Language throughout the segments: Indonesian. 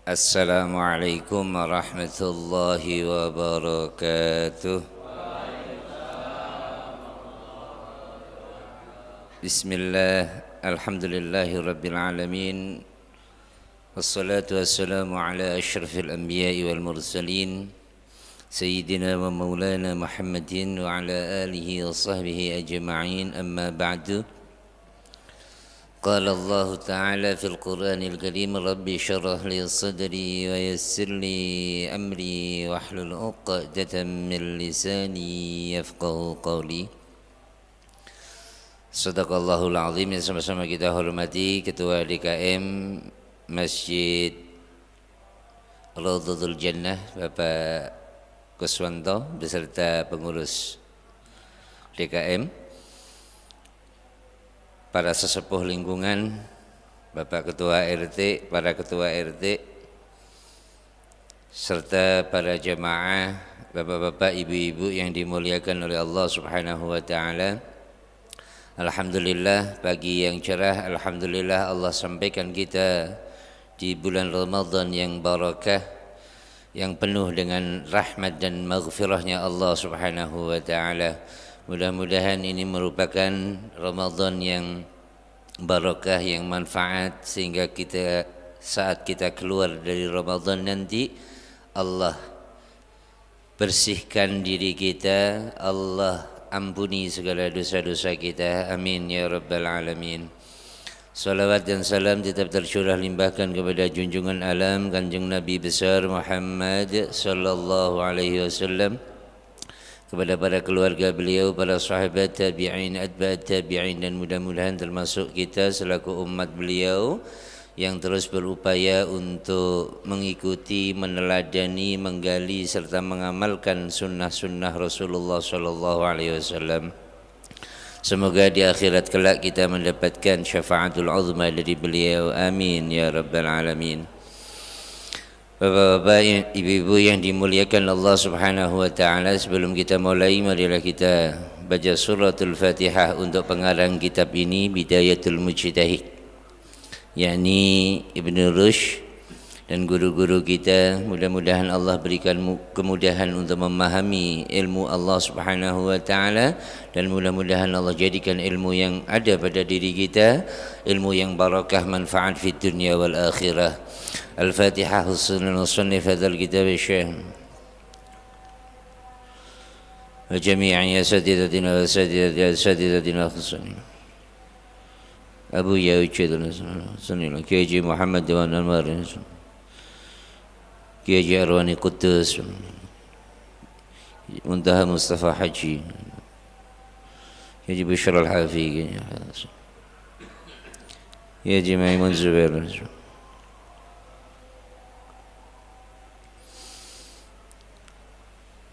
Assalamualaikum warahmatullahi wabarakatuh. Bismillah, alhamdulillahi rabbil alamin. Wassalatu wassalamu ala ashrafil anbiya'i wal mursalin Sayyidina wa maulana Muhammadin wa ala alihi wa sahbihi ajma'in, amma ba'du. قال الله تعالى في القرآن الكريم ربي اشرح لي صدري ويسر لي أمري واحلل عقدة من لساني يفقهوا قولي. Sadaqallahul azim. Yang sama-sama kita hormati Ketua DKM Masjid Raudhatul Jannah Bapak Kuswanto beserta pengurus DKM, para sesepuh lingkungan, Bapak Ketua RT, para Ketua RT, serta para jamaah, Bapak-bapak, Ibu-ibu yang dimuliakan oleh Allah Subhanahu wa Ta'ala. Alhamdulillah, pagi yang cerah, alhamdulillah Allah sampaikan kita di bulan Ramadan yang barakah, yang penuh dengan rahmat dan maghfirahnya Allah Subhanahu wa Ta'ala. Mudah-mudahan ini merupakan Ramadan yang barakah, yang manfaat, sehingga kita saat kita keluar dari Ramadan nanti Allah bersihkan diri kita, Allah ampuni segala dosa-dosa kita. Amin ya rabbal alamin. Salawat dan salam tetap tercurah limpahkan kepada junjungan alam Kanjeng Nabi besar Muhammad sallallahu alaihi wasallam, kepada para keluarga beliau, para sahabat tabi'in, atba'at tabi'in, dan mudah-mudahan termasuk kita selaku umat beliau yang terus berupaya untuk mengikuti, meneladani, menggali serta mengamalkan sunnah-sunnah Rasulullah sallallahu alaihi wasallam. Semoga di akhirat kelak kita mendapatkan syafaatul uzma dari beliau. Amin ya rabbal alamin. Bapak-bapak, ibu-ibu yang dimuliakan Allah Subhanahu wa Ta'ala, sebelum kita mulai, marilah kita baca suratul Fatihah untuk pengarang kitab ini, Bidayatul Mujtahid, yakni Ibnu Rushd dan guru-guru kita. Mudah-mudahan Allah berikan kemudahan untuk memahami ilmu Allah Subhanahu wa Ta'ala, dan mudah-mudahan Allah jadikan ilmu yang ada pada diri kita ilmu yang barakah, manfaat fid dunya wal akhirah. Al-Fatihah. Husnul musannif hadzal kitab Syekh wa jami'i asatidatina wa asatidatina khususnya Abu Ya'ucid Sunnilah Kiai Haji Muhammad Dewan Anwar, Kiai Haji Arwani Qudus, Muntaha Mustafa Haji, Kiai Haji Bishr Al-Hafi, Kiai Haji Maimun Zubair.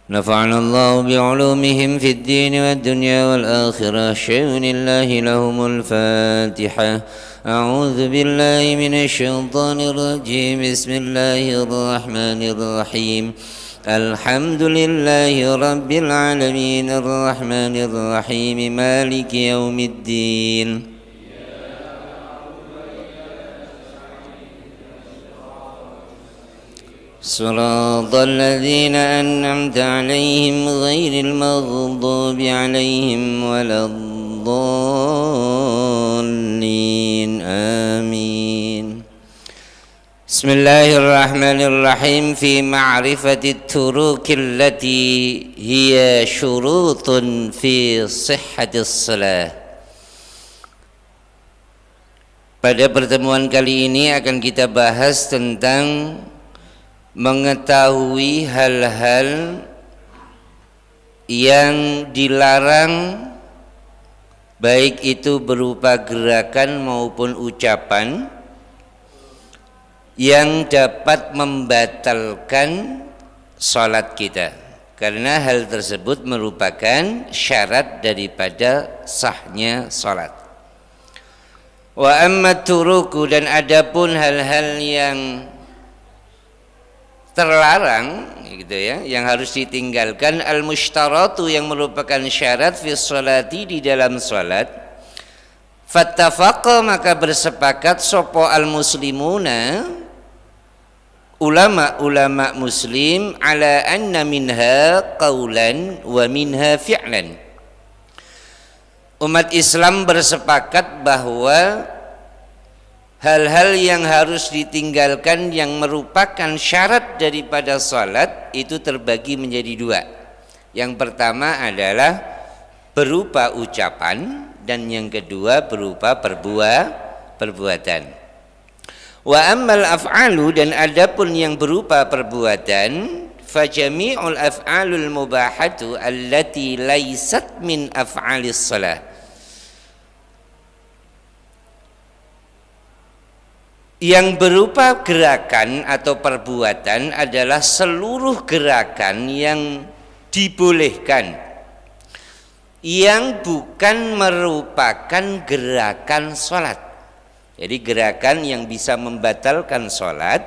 نفعنا الله بعلومهم في الدين والدنيا والآخرة. شيء الله لهم الفاتحة. أعوذ بالله من الشيطان الرجيم. بسم الله الرحمن الرحيم. الحمد لله رب العالمين الرحمن الرحيم مالك يوم الدين. صراط الذين أنعمت عليهم غير المغضوب عليهم ولا الضالين. آمين. بسم الله الرحمن الرحيم. في معرفة التروك التي هي شروط في صحة الصلاة. Pada pertemuan kali ini akan kita bahas tentang mengetahui hal-hal yang dilarang, baik itu berupa gerakan maupun ucapan, yang dapat membatalkan salat kita, karena hal tersebut merupakan syarat daripada sahnya salat. Wa amma turuku, dan adapun hal-hal yang terlarang, gitu ya, yang harus ditinggalkan, al-mushtaratu, yang merupakan syarat fi sholati, di dalam salat, fattafaqa, maka bersepakat sopo al-muslimuna, ulama-ulama muslim ala anna minha qaulan wa minha fi'lan. Umat Islam bersepakat bahwa hal-hal yang harus ditinggalkan yang merupakan syarat daripada salat itu terbagi menjadi dua. Yang pertama adalah berupa ucapan dan yang kedua berupa perbuatan. Wa ammal af'alu, dan adapun yang berupa perbuatan, fajami'ul af'alul mubahatu allati laysat min af'alis shalah. Yang berupa gerakan atau perbuatan adalah seluruh gerakan yang dibolehkan, yang bukan merupakan gerakan sholat. Jadi gerakan yang bisa membatalkan sholat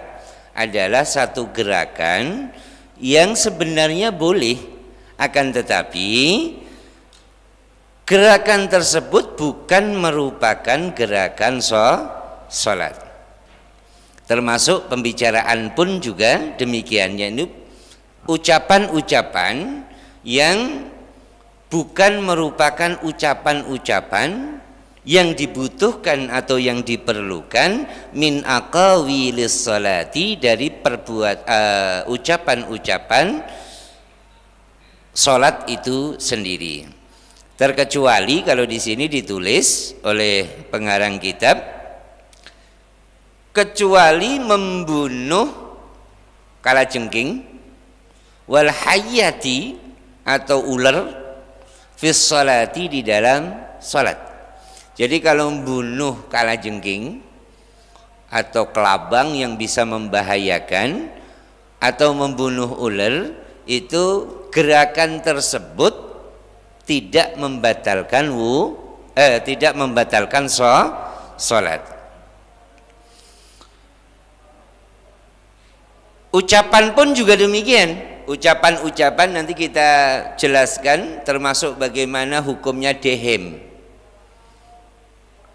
adalah satu gerakan yang sebenarnya boleh, akan tetapi gerakan tersebut bukan merupakan gerakan sholat. Termasuk pembicaraan pun juga demikian, yaitu ucapan-ucapan yang bukan merupakan ucapan-ucapan yang dibutuhkan atau yang diperlukan min aqawilis salati, dari ucapan-ucapan salat itu sendiri. Terkecuali kalau di sini ditulis oleh pengarang kitab, kecuali membunuh kalajengking wal hayyati, atau ular, fis salati, di dalam salat. Jadi kalau membunuh kalajengking atau kelabang yang bisa membahayakan, atau membunuh ular, itu gerakan tersebut tidak membatalkan sholat. Ucapan pun juga demikian. Ucapan-ucapan nanti kita jelaskan, termasuk bagaimana hukumnya dehem.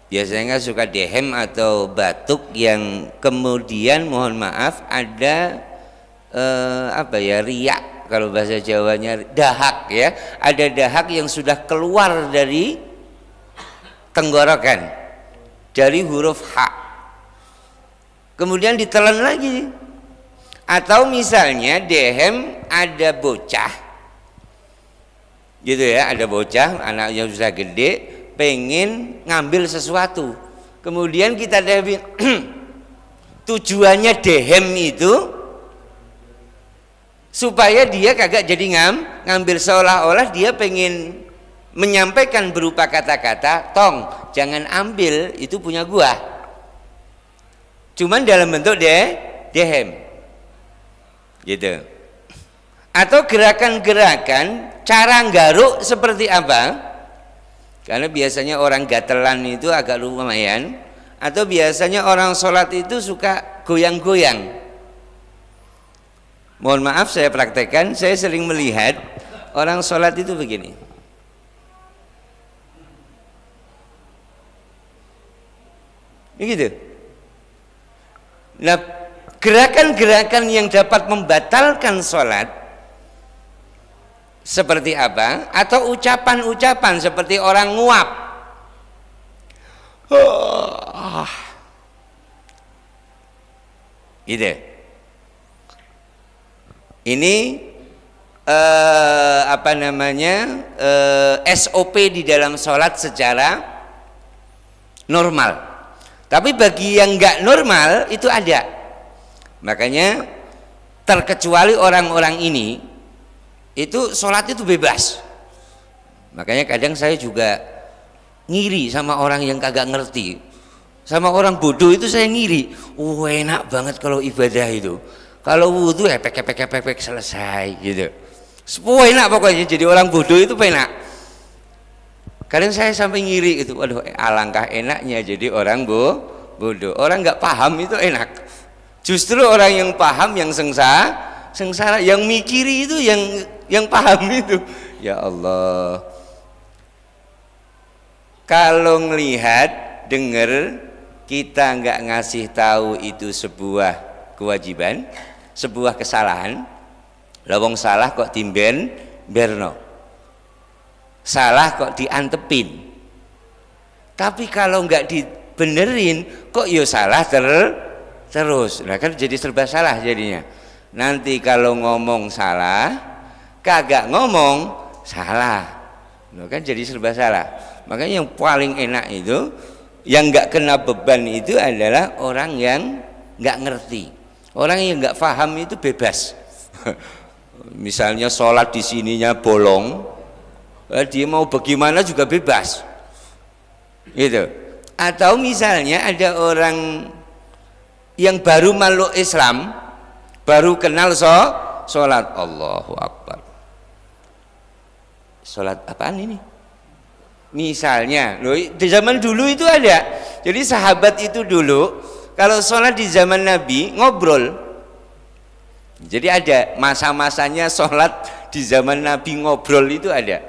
Biasanya suka dehem atau batuk yang kemudian mohon maaf ada riak, kalau bahasa Jawanya dahak ya, ada dahak yang sudah keluar dari tenggorokan, dari huruf H, kemudian ditelan lagi. Atau misalnya dehem ada bocah gitu ya, ada bocah anaknya sudah gede pengen ngambil sesuatu, kemudian kita dehem. Tujuannya dehem itu supaya dia kagak jadi ngambil, seolah-olah dia pengen menyampaikan berupa kata-kata, tong jangan ambil, itu punya gua, cuman dalam bentuk dehem gitu. Atau gerakan-gerakan cara nggaruk seperti apa? Karena biasanya orang gatelan itu agak lumayan, atau biasanya orang sholat itu suka goyang-goyang. Mohon maaf saya praktekkan, saya sering melihat orang sholat itu begini. Begitu. Nah, gerakan-gerakan yang dapat membatalkan sholat seperti apa? Atau ucapan-ucapan seperti orang nguap, gitu. Ini SOP di dalam sholat secara normal. Tapi bagi yang nggak normal itu ada. Makanya terkecuali orang-orang ini, itu sholat itu bebas. Makanya kadang saya juga ngiri sama orang yang kagak ngerti, sama orang bodoh itu saya ngiri. Enak banget kalau ibadah itu, kalau wudhu epek selesai gitu. Enak pokoknya jadi orang bodoh itu enak. Kadang saya sampai ngiri itu, waduh alangkah enaknya jadi orang bodoh. Orang nggak paham itu enak. Justru orang yang paham, yang sengsara, yang mikiri itu yang paham itu. Ya Allah, kalau ngelihat, dengar, kita nggak ngasih tahu itu sebuah kewajiban, sebuah kesalahan. Lawong salah kok timben berno, salah kok diantepin. Tapi kalau nggak dibenerin kok yo salah terus. Nah kan jadi serba salah jadinya. Nanti kalau ngomong salah, kagak ngomong salah, nah, kan jadi serba salah. Makanya yang paling enak itu, yang nggak kena beban itu adalah orang yang nggak ngerti. Orang yang nggak paham itu bebas. Misalnya sholat di sininya bolong, dia mau bagaimana juga bebas, gitu. Atau misalnya ada orang yang baru masuk Islam, baru kenal sholat, Allahu Akbar. Sholat apaan ini? Misalnya, loh, di zaman dulu itu ada. Jadi sahabat itu dulu kalau sholat di zaman Nabi ngobrol. Jadi ada masa-masanya sholat di zaman Nabi ngobrol itu ada.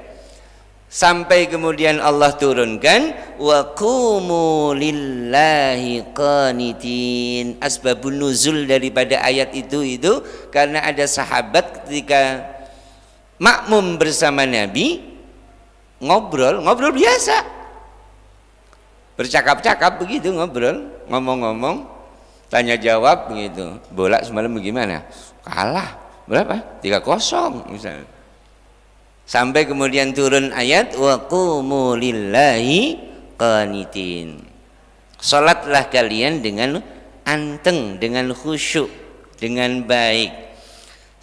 Sampai kemudian Allah turunkan wa qumu lillahi qanitin. Asbabun nuzul daripada ayat itu karena ada sahabat ketika makmum bersama Nabi ngobrol biasa, bercakap-cakap begitu, ngobrol, ngomong-ngomong, tanya jawab begitu. Bola semalam bagaimana? Kalah berapa? 3-0 misalnya. Sampai kemudian turun ayat wa qumu lillahi qanitin. Salatlah kalian dengan anteng, dengan khusyuk, dengan baik.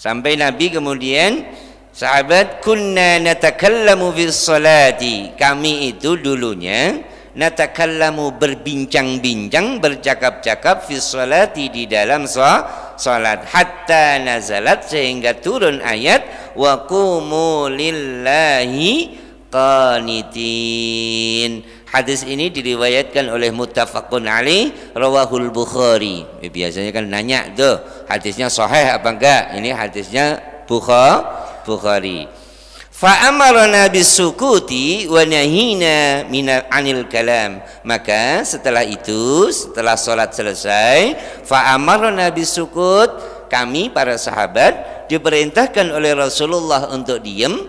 Sampai Nabi kemudian sahabat kunna natakallamu bis salati. Kami itu dulunya natakallamu berbincang-bincang, bercakap-cakap fis salati di dalam salat hatta nazalat sehingga turun ayat wa qumu lillahi qanitin. Hadis ini diriwayatkan oleh muttafaqun alaih rawahul Bukhari. Biasanya kan nanya tuh hadisnya sahih apa enggak? Ini hadisnya Bukhari. Fa amarna bisukuti wa nahina anil kalam. Maka setelah itu, setelah sholat selesai, fa amarna bisukut, kami para sahabat diperintahkan oleh Rasulullah untuk diam,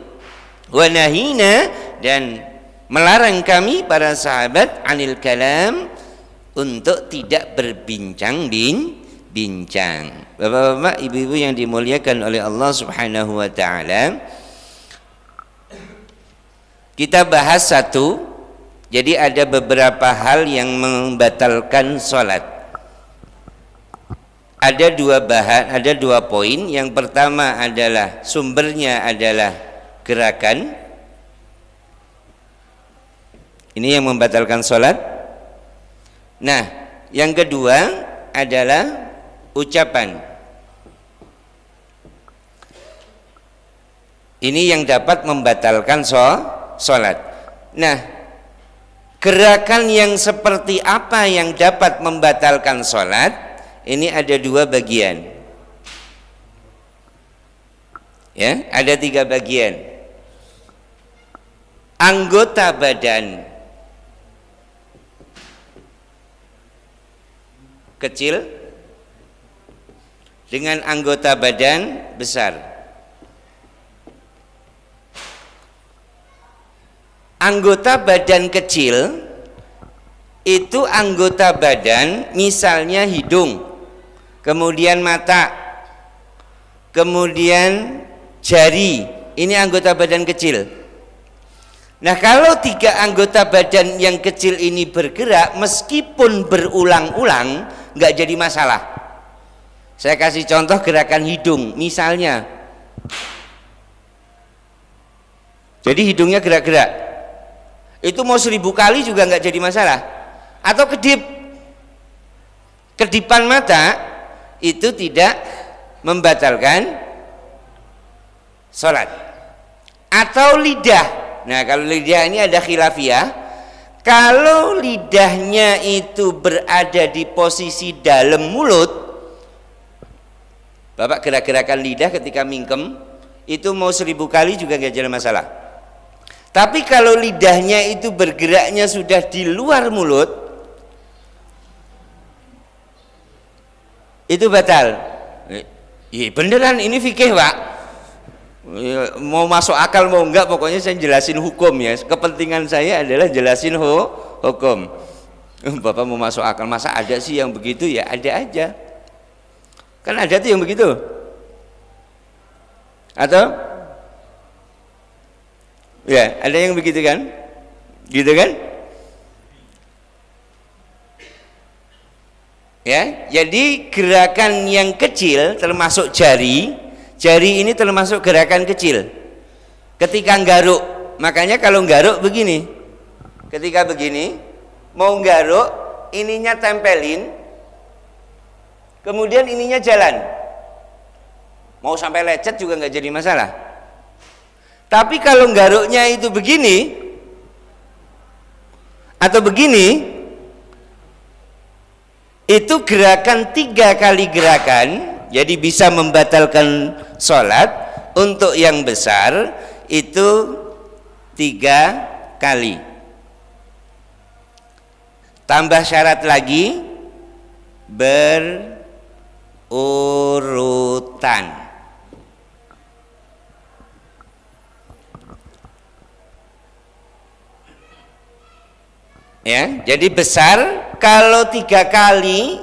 wa nahina, dan melarang kami para sahabat anil kalam, untuk tidak berbincang-bincang. Bapak-bapak, ibu-ibu yang dimuliakan oleh Allah Subhanahu wa taala, kita bahas satu. Jadi ada beberapa hal yang membatalkan sholat. Ada dua poin. Yang pertama adalah sumbernya adalah gerakan. Ini yang membatalkan sholat. Nah, yang kedua adalah ucapan. Ini yang dapat membatalkan sholat. Nah, gerakan yang seperti apa yang dapat membatalkan sholat? Ini ada dua bagian. Ya, ada 3 bagian. Anggota badan kecil dengan anggota badan besar. Anggota badan kecil itu anggota badan, misalnya hidung, kemudian mata, kemudian jari. Ini anggota badan kecil. Nah, kalau 3 anggota badan yang kecil ini bergerak meskipun berulang-ulang, nggak jadi masalah. Saya kasih contoh gerakan hidung, misalnya. Jadi hidungnya gerak-gerak. Itu mau 1000 kali juga nggak jadi masalah. Atau kedipan mata itu tidak membatalkan sholat. Atau lidah. Nah, kalau lidah ini ada khilafiyah. Kalau lidahnya itu berada di posisi dalam mulut, Bapak gerak-gerakan lidah ketika mingkem itu mau 1000 kali juga nggak jadi masalah. Tapi kalau lidahnya itu bergeraknya sudah di luar mulut, itu batal. Iya beneran ini fikih Pak. Mau masuk akal mau enggak, pokoknya saya jelasin hukum ya. Kepentingan saya adalah jelasin hukum. Bapak mau masuk akal, masa ada sih yang begitu? Ya ada aja. Kan ada tuh yang begitu. Atau ya ada yang begitu kan? Gitu kan? Ya, jadi gerakan yang kecil termasuk jari ini termasuk gerakan kecil. Ketika nggaruk, makanya kalau nggaruk begini. Ketika begini, mau nggaruk, ininya tempelin, kemudian ininya jalan. Mau sampai lecet juga nggak jadi masalah. Tapi kalau nggaruknya itu begini atau begini, itu gerakan 3 kali gerakan, jadi bisa membatalkan sholat. Untuk yang besar itu 3 kali. Tambah syarat lagi, berurutan. Ya, jadi besar kalau 3 kali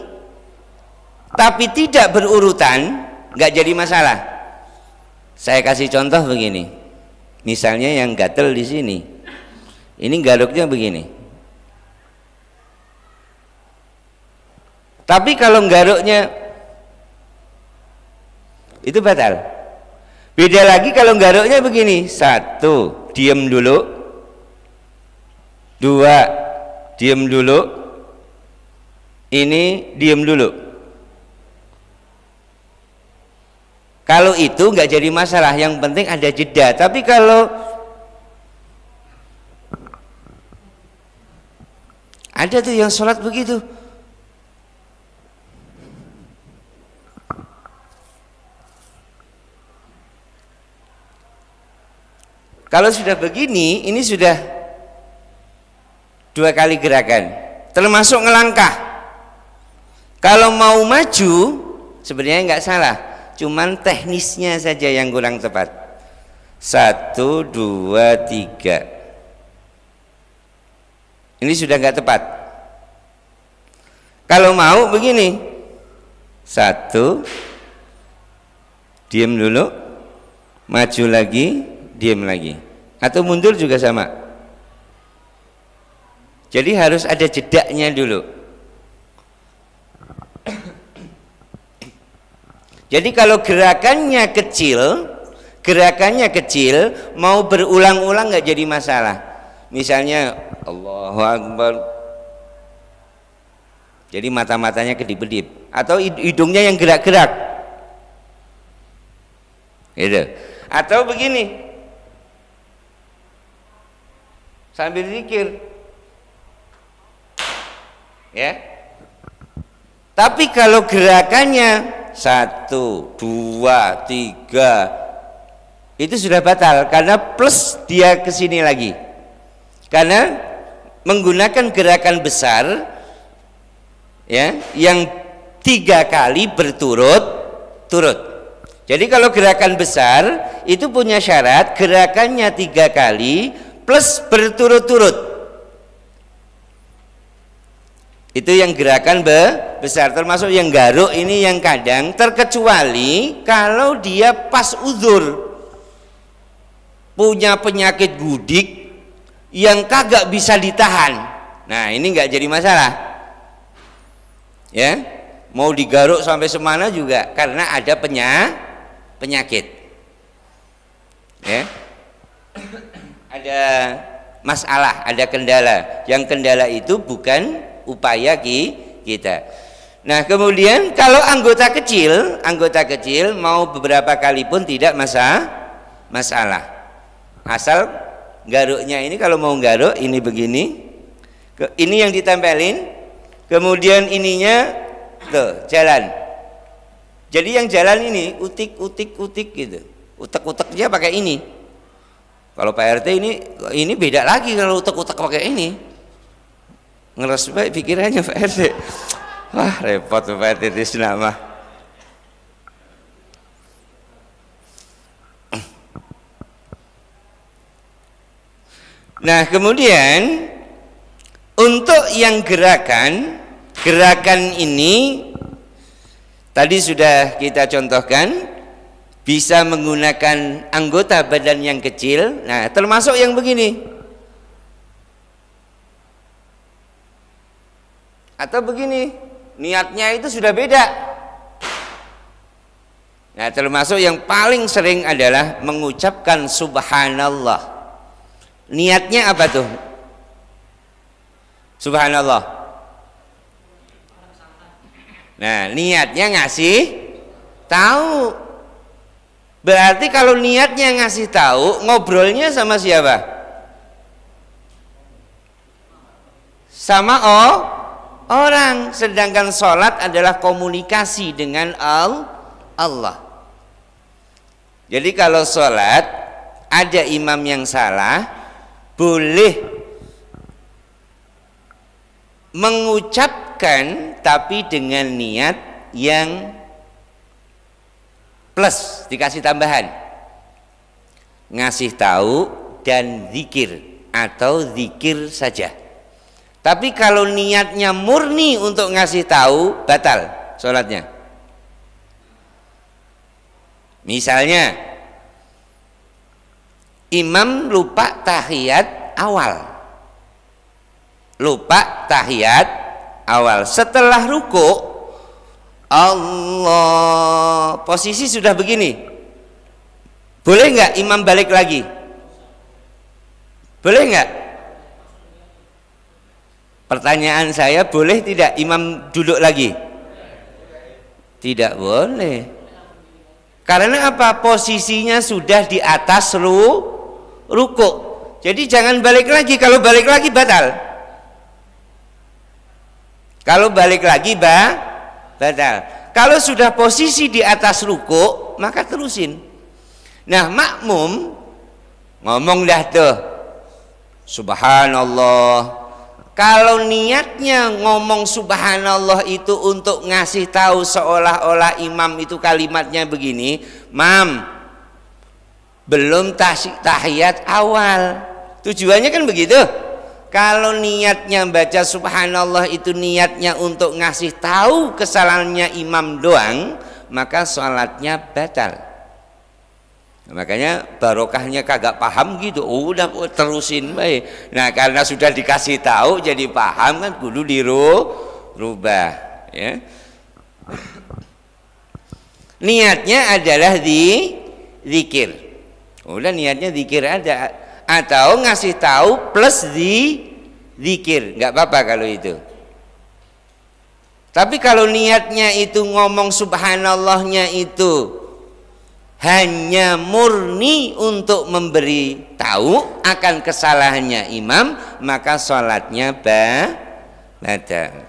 tapi tidak berurutan nggak jadi masalah. Saya kasih contoh begini, misalnya yang gatel di sini, ini garuknya begini. Tapi kalau garuknya itu batal. Beda lagi kalau garuknya begini, 1 diem dulu, 2 diem dulu, ini diem dulu. Kalau itu nggak jadi masalah, yang penting ada jeda. Tapi kalau ada tuh yang sholat begitu, kalau sudah begini, ini sudah 2 kali gerakan, termasuk ngelangkah. Kalau mau maju sebenarnya nggak salah, cuman teknisnya saja yang kurang tepat. 1, 2, 3, ini sudah nggak tepat. Kalau mau begini, 1 diam dulu, maju lagi, diam lagi, atau mundur juga sama. Jadi harus ada jedaknya dulu. Jadi kalau gerakannya kecil, mau berulang-ulang nggak jadi masalah. Misalnya Allahu Akbar, jadi mata-matanya kedip-kedip, atau hidungnya yang gerak-gerak, gitu. Atau begini, sambil zikir. Ya, tapi kalau gerakannya 1, 2, 3 itu sudah batal karena plus dia ke sini lagi, karena menggunakan gerakan besar ya yang 3 kali berturut-turut. Jadi kalau gerakan besar itu punya syarat gerakannya 3 kali plus berturut-turut. Itu yang gerakan besar, termasuk yang garuk ini yang kadang, terkecuali kalau dia pas uzur, punya penyakit gudik yang kagak bisa ditahan. Nah ini nggak jadi masalah. Ya, mau digaruk sampai semana juga karena ada penyakit. Ya, ada masalah, ada kendala. Yang kendala itu bukan upaya kita. Nah kemudian kalau anggota kecil mau beberapa kali pun tidak masalah, asal garuknya ini, kalau mau garuk ini begini, ini yang ditempelin, kemudian ininya tuh jalan. Jadi yang jalan ini utik gitu, utek-uteknya pakai ini. Kalau Pak RT ini beda lagi kalau utek-utek pakai ini. Ngeres baik pikirannya Pak RT. Wah repot Pak RT di nama. Nah, kemudian untuk yang gerakan ini tadi sudah kita contohkan, bisa menggunakan anggota badan yang kecil. Nah, termasuk yang begini atau begini, niatnya itu sudah beda. Nah, termasuk yang paling sering adalah mengucapkan subhanallah. Niatnya apa tuh? Subhanallah. Nah, niatnya ngasih tahu. Berarti kalau niatnya ngasih tahu, ngobrolnya sama siapa? Sama orang. Sedangkan sholat adalah komunikasi dengan Allah. Jadi kalau sholat ada imam yang salah, boleh mengucapkan tapi dengan niat yang plus, dikasih tambahan, ngasih tahu dan zikir atau zikir saja. Tapi kalau niatnya murni untuk ngasih tahu, batal sholatnya. Misalnya imam lupa tahiyat awal, setelah ruku Allah, posisi sudah begini, boleh nggak imam balik lagi? Boleh nggak? Pertanyaan saya, boleh tidak imam duduk lagi? Tidak boleh. Karena apa? Posisinya sudah di atas ruku. Jadi jangan balik lagi. Kalau balik lagi batal. Kalau balik lagi batal. Kalau sudah posisi di atas ruku, maka terusin. Nah, makmum ngomong dah tuh subhanallah. Kalau niatnya ngomong subhanallah itu untuk ngasih tahu seolah-olah imam itu kalimatnya begini, mam, belum tahiyat awal. Tujuannya kan begitu. Kalau niatnya baca subhanallah itu niatnya untuk ngasih tahu kesalahannya imam doang, maka sholatnya batal. Makanya barokahnya kagak paham gitu, udah terusin baik. Nah, karena sudah dikasih tahu jadi paham kan, kudu dirubah ya. Niatnya adalah zikir. Udah niatnya zikir ada, atau ngasih tahu plus zikir, nggak apa-apa kalau itu. Tapi kalau niatnya itu ngomong subhanallahnya itu hanya murni untuk memberi tahu akan kesalahannya imam, maka sholatnya batal.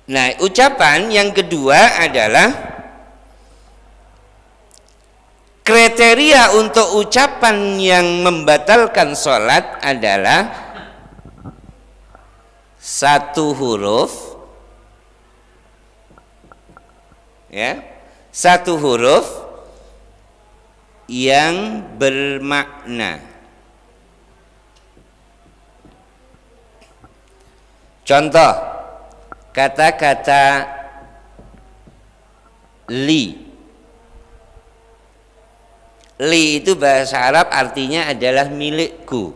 Nah, ucapan yang kedua adalah kriteria untuk ucapan yang membatalkan sholat adalah satu huruf, ya, satu huruf yang bermakna. Contoh kata-kata li itu bahasa Arab artinya adalah milikku,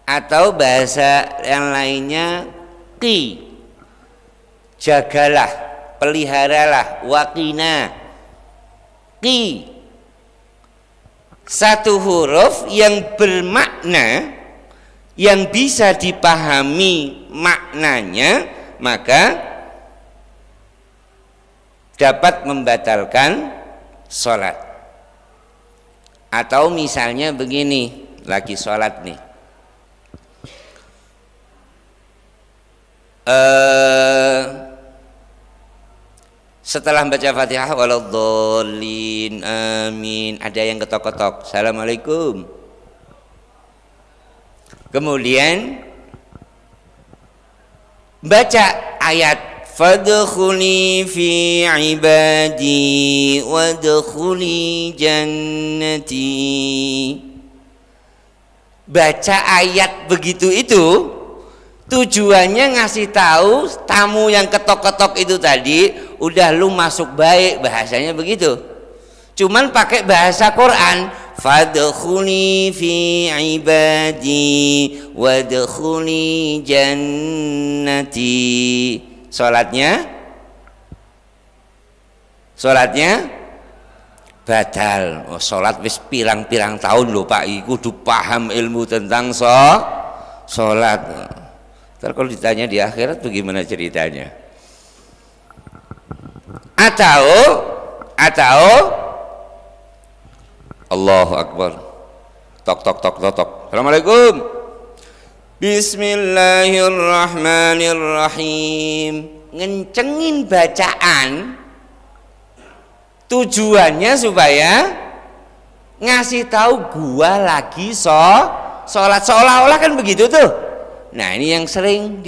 atau bahasa yang lainnya qi, jagalah, peliharalah, waqina, qi. Satu huruf yang bermakna, yang bisa dipahami maknanya, maka dapat membatalkan sholat. Atau misalnya begini, lagi sholat nih, setelah baca Fatihah waladhdallin amin, ada yang ketok-ketok assalamualaikum, kemudian baca ayat fadkhuli fi ibadi wadkhuli jannati. Baca ayat begitu itu tujuannya ngasih tahu tamu yang ketok-ketok itu tadi, udah lu masuk baik, bahasanya begitu. Cuman pakai bahasa Quran, fadkhuli fi ibadi wadkhuli jannati. Salatnya batal. Oh, salat wis pirang-pirang tahun lho Pak, iku kudu paham ilmu tentang salat. Ntar kalau ditanya di akhirat bagaimana ceritanya? Atau Allahu Akbar. Tok tok tok tok tok. Assalamualaikum. Bismillahirrahmanirrahim. Ngencengin bacaan tujuannya supaya ngasih tahu gua lagi sholat, seolah-olah kan begitu tuh. Nah ini yang sering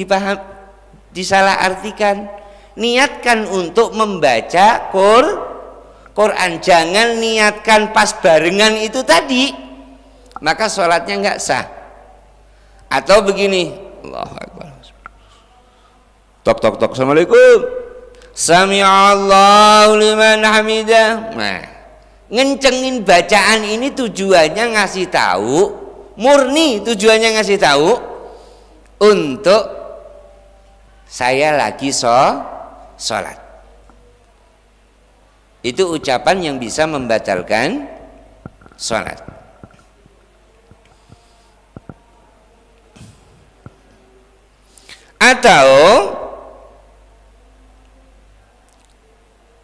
disalah artikan. Niatkan untuk membaca Quran, jangan niatkan pas barengan itu tadi, maka sholatnya nggak sah. Atau begini, Allahu Akbar, tok tok tok, Assalamualaikum, Sami'allahu liman hamidah. Nah, ngencengin bacaan ini tujuannya ngasih tahu, murni tujuannya ngasih tahu untuk saya lagi sholat. Itu ucapan yang bisa membatalkan sholat. Atau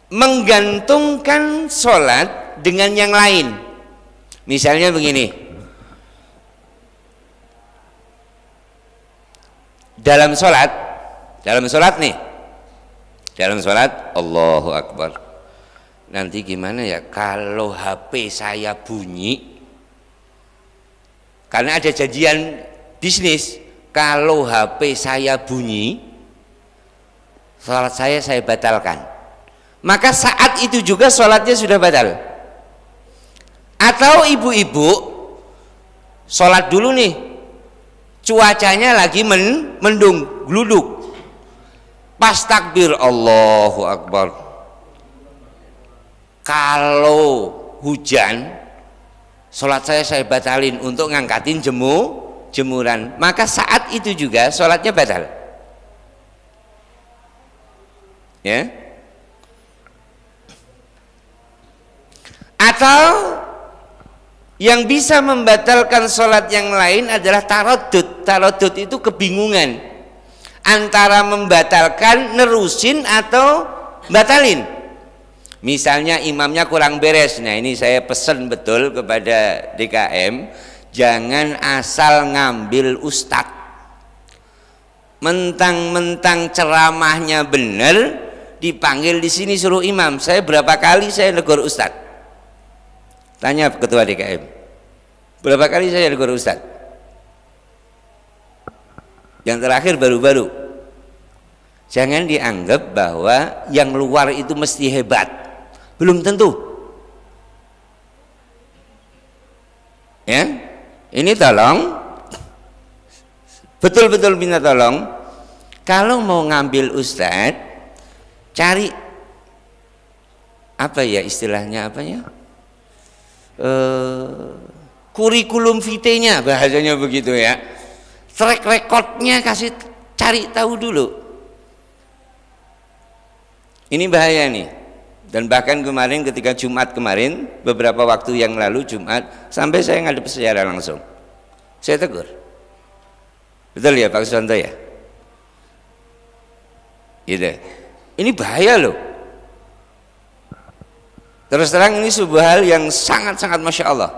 menggantungkan sholat dengan yang lain. Misalnya begini, dalam sholat Allahu Akbar. Nanti gimana ya kalau HP saya bunyi, karena ada janjian bisnis, kalau HP saya bunyi sholat saya batalkan. Maka saat itu juga sholatnya sudah batal. Atau ibu-ibu sholat dulu nih, cuacanya lagi mendung, gluduk, pas takbir Allahu Akbar, kalau hujan sholat saya batalin untuk ngangkatin jemuran, maka saat itu juga sholatnya batal. Ya. Atau yang bisa membatalkan sholat yang lain adalah taradud. Taradud itu kebingungan antara membatalkan, nerusin atau batalin. Misalnya imamnya kurang beres. Nah ini saya pesan betul kepada DKM, jangan asal ngambil ustadz. Mentang-mentang ceramahnya benar, dipanggil di sini suruh imam. Saya berapa kali saya negur ustadz. Tanya ketua DKM, berapa kali saya negur ustadz? Yang terakhir baru-baru. Jangan dianggap bahwa yang luar itu mesti hebat, belum tentu. Ya, ini tolong, betul-betul minta tolong. Kalau mau ngambil ustadz, cari apa ya istilahnya, apanya? Kurikulum vitae-nya, bahasanya begitu ya, track recordnya kasih, cari tahu dulu. Ini bahaya nih. Dan bahkan kemarin ketika Jumat kemarin, beberapa waktu yang lalu Jumat, sampai saya ngadep secara langsung, saya tegur. Betul ya Pak Susanto ya, gitu. Ini bahaya loh. Terus terang ini sebuah hal yang sangat-sangat Masya Allah.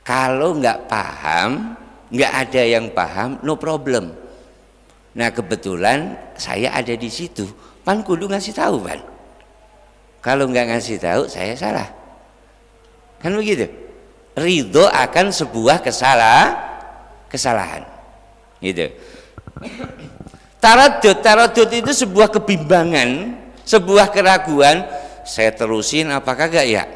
Kalau nggak paham, nggak ada yang paham, no problem. Nah kebetulan saya ada di situ, pan kudu ngasih tahu pan. Kalau nggak ngasih tahu saya salah, kan begitu. Ridho akan sebuah kesalahan, gitu. Taradud itu sebuah kebimbangan, sebuah keraguan. Saya terusin apa kagak ya?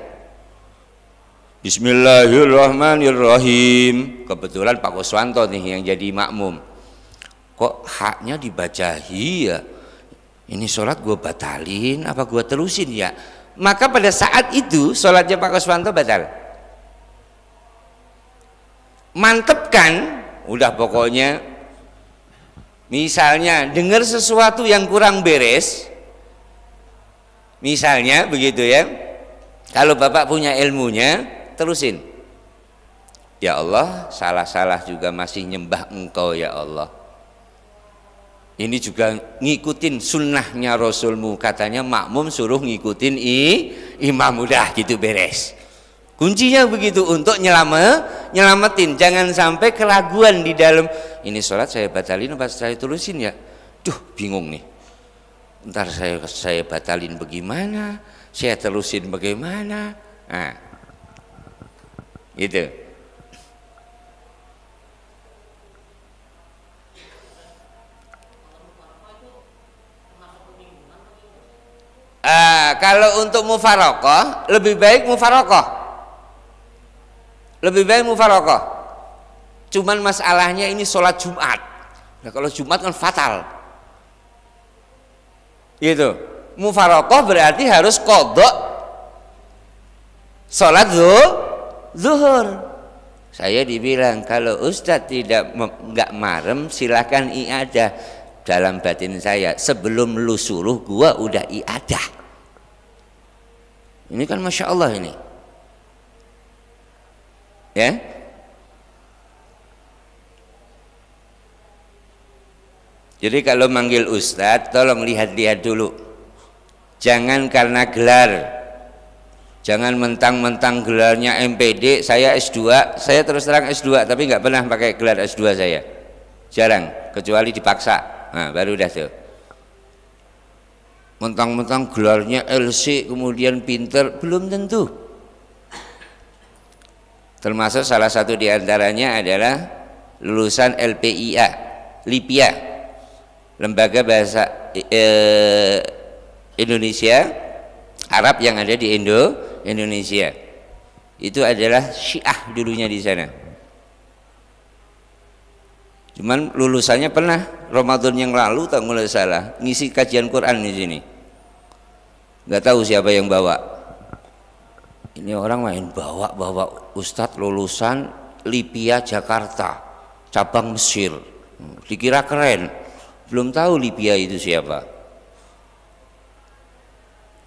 Bismillahirrahmanirrahim. Kebetulan Pak Kuswanto nih yang jadi makmum. Kok haknya dibaca ya? Ini sholat gue batalin apa gue terusin ya? Maka pada saat itu sholatnya Pak Kuswanto batal. Mantepkan, udah pokoknya. Misalnya dengar sesuatu yang kurang beres, misalnya begitu ya. Kalau Bapak punya ilmunya, terusin. Ya Allah, salah-salah juga masih nyembah Engkau ya Allah. Ini juga ngikutin sunnahnya Rasulmu, katanya makmum suruh ngikutin imam, udah gitu beres. Kuncinya begitu untuk nyelamatin, jangan sampai keraguan di dalam ini sholat saya batalin apa saya terusin ya. Duh bingung nih. Ntar saya batalin bagaimana, saya terusin bagaimana. Nah, gitu. Kalau untuk mufarokoh lebih baik mufarokoh. Lebih baik mufarokoh. Cuman masalahnya ini sholat Jumat. Nah kalau Jumat kan fatal. Gitu. Mufarokoh berarti harus kodok sholat zuhur. Saya dibilang kalau Ustadz nggak marem silakan iadah. Dalam batin saya sebelum lu suruh gua udah iadah. Ini kan masya Allah ini. Ya, jadi kalau manggil Ustadz tolong lihat-lihat dulu, jangan karena gelar, jangan mentang-mentang gelarnya MPD, saya S2, saya terus terang S2 tapi nggak pernah pakai gelar S2 saya, jarang, kecuali dipaksa, nah baru dah tuh. Mentang-mentang gelarnya LC kemudian pinter, belum tentu. Termasuk salah satu diantaranya adalah lulusan LPIA, LIPIA, Lembaga Bahasa Indonesia Arab yang ada di Indonesia. Itu adalah Syiah dulunya di sana. Cuman lulusannya pernah Ramadan yang lalu tak mulai salah ngisi kajian Quran di sini. Nggak tahu siapa yang bawa. Ini orang main bawa Ustadz lulusan LIPIA Jakarta cabang Mesir, dikira keren, belum tahu LIPIA itu siapa.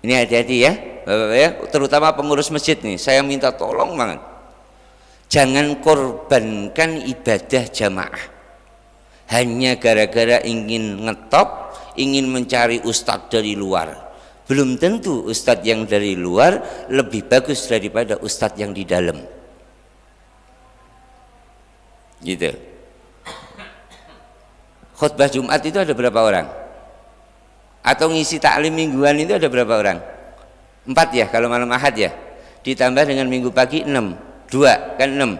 Ini hati-hati ya Bapak ya, terutama pengurus masjid nih, saya minta tolong banget, jangan korbankan ibadah jamaah hanya gara-gara ingin ngetop, ingin mencari ustadz dari luar. Belum tentu ustadz yang dari luar lebih bagus daripada ustadz yang di dalam. Gitu. Khutbah Jumat itu ada berapa orang? Atau ngisi taklim mingguan itu ada berapa orang? 4 ya kalau malam Ahad ya. Ditambah dengan minggu pagi 6. 2 kan 6.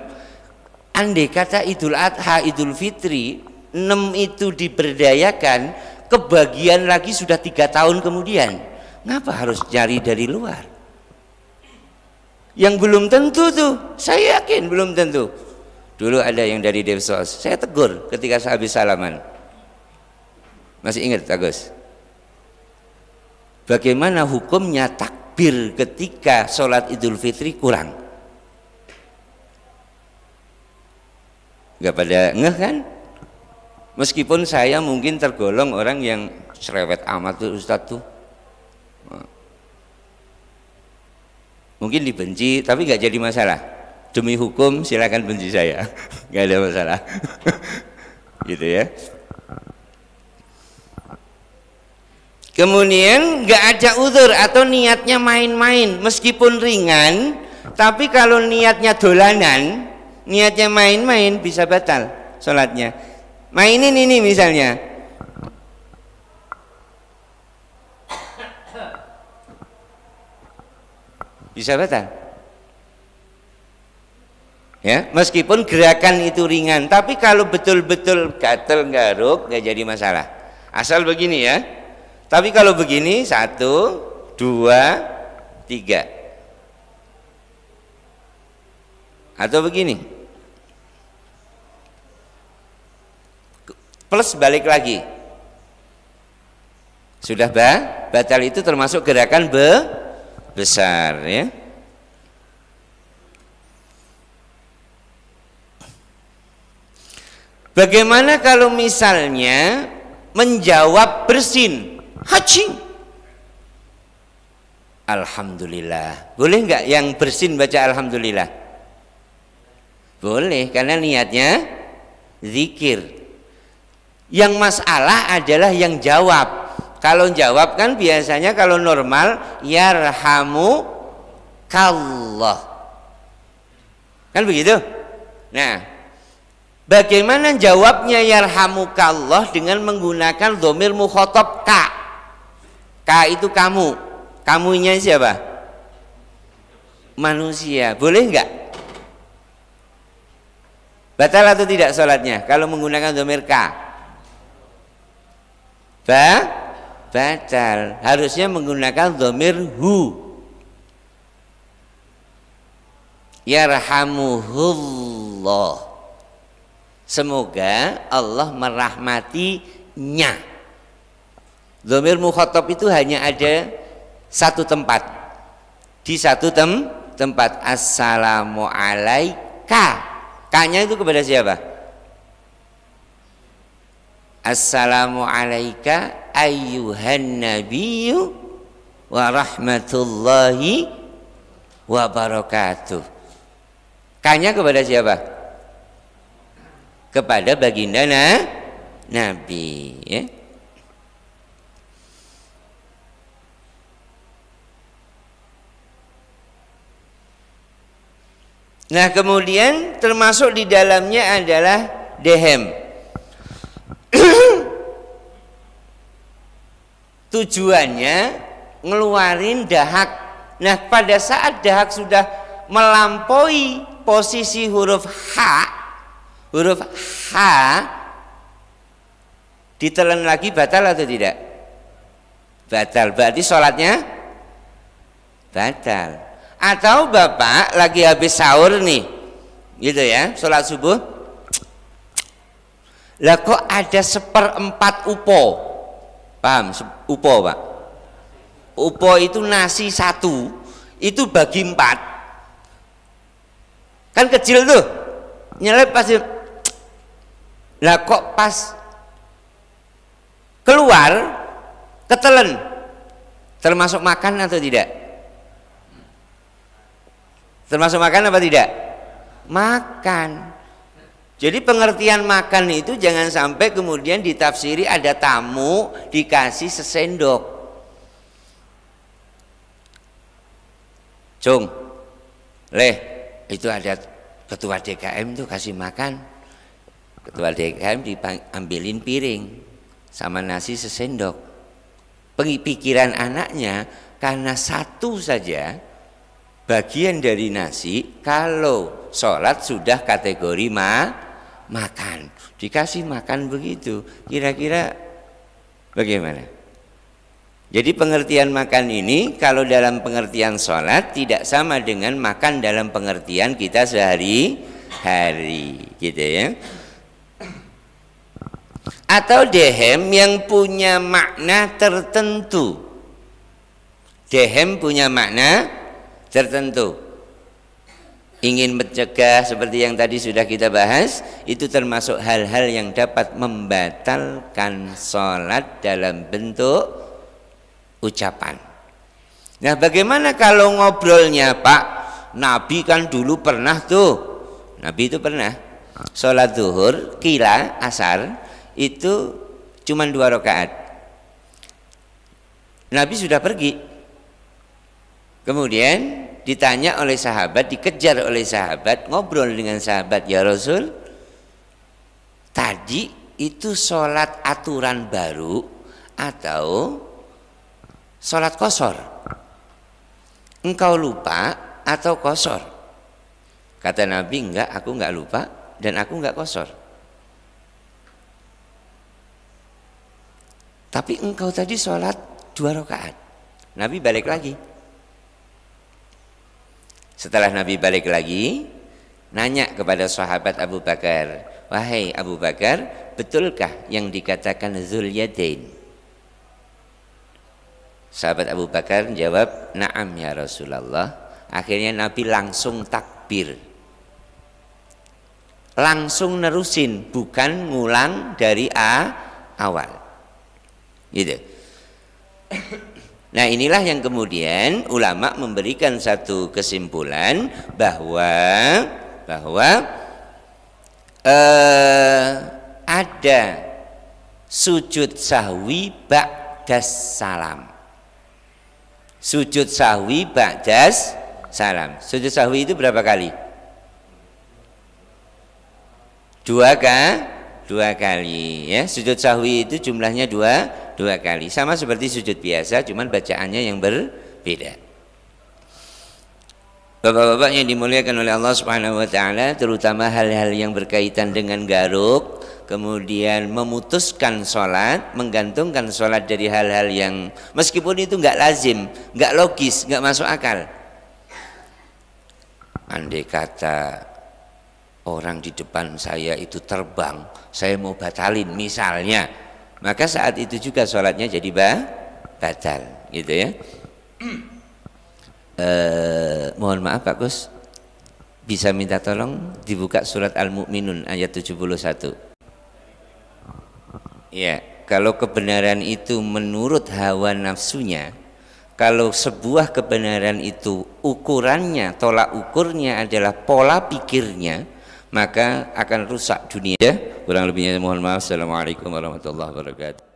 Andai kata Idul Adha, Idul Fitri 6 itu diberdayakan, kebagian lagi sudah 3 tahun kemudian. Ngapa harus cari dari luar? Yang belum tentu tuh, saya yakin belum tentu. Dulu ada yang dari Devsos, saya tegur ketika habis salaman. Masih ingat Agus? Bagaimana hukumnya takbir ketika sholat Idul Fitri kurang? Gak pada ngeh kan? Meskipun saya mungkin tergolong orang yang cerewet amat tuh Ustadz tuh. Mungkin dibenci tapi nggak jadi masalah. Demi hukum silakan benci saya, nggak ada masalah. Gitu ya. Kemudian nggak ada uzur atau niatnya main-main meskipun ringan, tapi kalau niatnya dolanan, niatnya main-main bisa batal sholatnya. Mainin ini misalnya, bisa batal ya, meskipun gerakan itu ringan, tapi kalau betul-betul gatel garuk nggak jadi masalah. Asal begini ya. Tapi kalau begini 1, 2, 3. Atau begini. Plus balik lagi. Sudah batal itu termasuk gerakan besar ya. Bagaimana kalau misalnya menjawab bersin haji? Alhamdulillah. Boleh nggak yang bersin baca alhamdulillah? Boleh, karena niatnya zikir. Yang masalah adalah yang jawab. Kalau jawab kan biasanya kalau normal yarhamukallah. Kan begitu? Nah, bagaimana jawabnya yarhamukallah dengan menggunakan dhamir mukhatab ka? Ka itu kamu. Kamunya siapa? Manusia. Boleh enggak? Batal atau tidak sholatnya kalau menggunakan dhamir ka? Batal. Harusnya menggunakan dhamir hu. Yarhamuhullah. Semoga Allah merahmatinya. Dhamir mukhatab itu hanya ada satu tempat. Di satu tempat. Assalamu alaika. K-nya itu kepada siapa? Assalamu alaika ayyuhan nabiyyu wa rahmatullahi wa barakatuh. K-nya kepada siapa? Kepada baginda Nabi ya. Nah, kemudian termasuk di dalamnya adalah dehem. Tujuannya ngeluarin dahak. Nah, pada saat dahak sudah melampaui posisi huruf H ditelan lagi, batal atau tidak? Batal. Berarti sholatnya batal. Atau bapak lagi habis sahur nih, gitu ya, sholat subuh, lah kok ada 1/4 upo? Paham? Upo pak? Upo itu nasi 1, itu bagi 4. Kan kecil tuh, nyelip pasti. Lah kok pas keluar ketelen, termasuk makan atau tidak? Termasuk makan apa tidak? Makan. Jadi pengertian makan itu jangan sampai kemudian ditafsiri ada tamu dikasih sesendok. Cung, leh, itu ada ketua DKM tuh kasih makan. Ketua DKM diambilin piring sama nasi sesendok. Pikiran anaknya karena satu saja bagian dari nasi, kalau sholat sudah kategori makan, dikasih makan begitu, kira-kira bagaimana? Jadi pengertian makan ini kalau dalam pengertian sholat tidak sama dengan makan dalam pengertian kita sehari-hari, gitu ya. Atau dehem yang punya makna tertentu. Dehem punya makna tertentu. Ingin mencegah seperti yang tadi sudah kita bahas, itu termasuk hal-hal yang dapat membatalkan sholat dalam bentuk ucapan. Nah, bagaimana kalau ngobrolnya, Pak? Nabi kan dulu pernah tuh. Nabi itu pernah sholat zuhur, qila, asar itu cuma 2 rakaat. Nabi sudah pergi. Kemudian ditanya oleh sahabat, dikejar oleh sahabat, ngobrol dengan sahabat, ya Rasul, tadi itu sholat aturan baru atau sholat qashar? Engkau lupa atau qashar? Kata Nabi, enggak, aku enggak lupa dan aku enggak qashar. Tapi engkau tadi sholat 2 rakaat. Nabi balik lagi. Setelah Nabi balik lagi, nanya kepada sahabat Abu Bakar, wahai Abu Bakar, betulkah yang dikatakan Dzul Yadain? Sahabat Abu Bakar jawab, na'am ya Rasulullah. Akhirnya Nabi langsung takbir, langsung nerusin, bukan ngulang dari awal gitu. Nah inilah yang kemudian ulama memberikan satu kesimpulan bahwa ada sujud sahwi ba'das salam. Sujud sahwi ba'das salam. Sujud sahwi itu berapa kali? 2 kali ya. Sujud sahwi itu jumlahnya 2 kali. Sama seperti sujud biasa, cuman bacaannya yang berbeda. Bapak-bapak yang dimuliakan oleh Allah Subhanahu wa taala, terutama hal-hal yang berkaitan dengan garuk, kemudian memutuskan sholat, menggantungkan sholat dari hal-hal yang meskipun itu nggak lazim, nggak logis, nggak masuk akal. Andai kata orang di depan saya itu terbang, saya mau batalin misalnya, maka saat itu juga sholatnya jadi batal, gitu ya. Mohon maaf Pak Gus, bisa minta tolong dibuka surat Al-Mu'minun ayat 71. Ya, kalau kebenaran itu menurut hawa nafsunya, kalau sebuah kebenaran itu ukurannya, tolak ukurnya adalah pola pikirnya, maka akan rusak dunia. Kurang lebihnya mohon maaf. Assalamualaikum warahmatullahi wabarakatuh.